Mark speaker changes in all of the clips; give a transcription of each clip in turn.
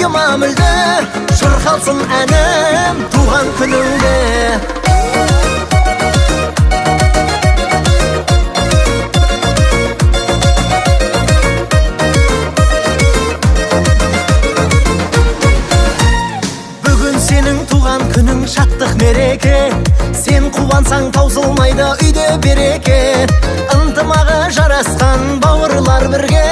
Speaker 1: ойыма мүлде шырқалсын әнім туған күніңде. Сенің туған күнің шаттық мереке, сен қуансаң таусылмайды үйде береке. Ынтымағы жарасқан бауырлар бірге,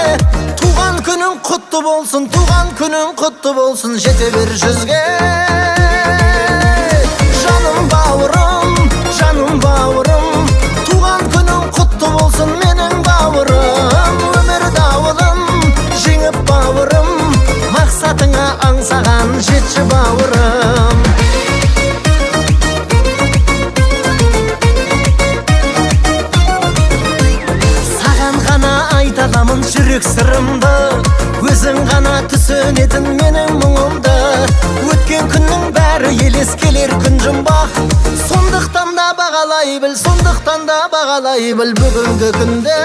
Speaker 1: туған күнің құтты болсын, туған күнің құтты болсын, жете бер жүзге. Жаным бауырым, туған күнің құтты болсын менің бауырым. Өмір дауылын жеңіп бауырым, мақсатыңа аңсаған жетші бауырым. Саған ғана айта аламын жүрек сырымды, өзің ғана түсінетін менің мұңымды. Өткен күннің бәрі елес келер күн жұмбақ, сондықтан да бағалай біл бүгінгі күнде.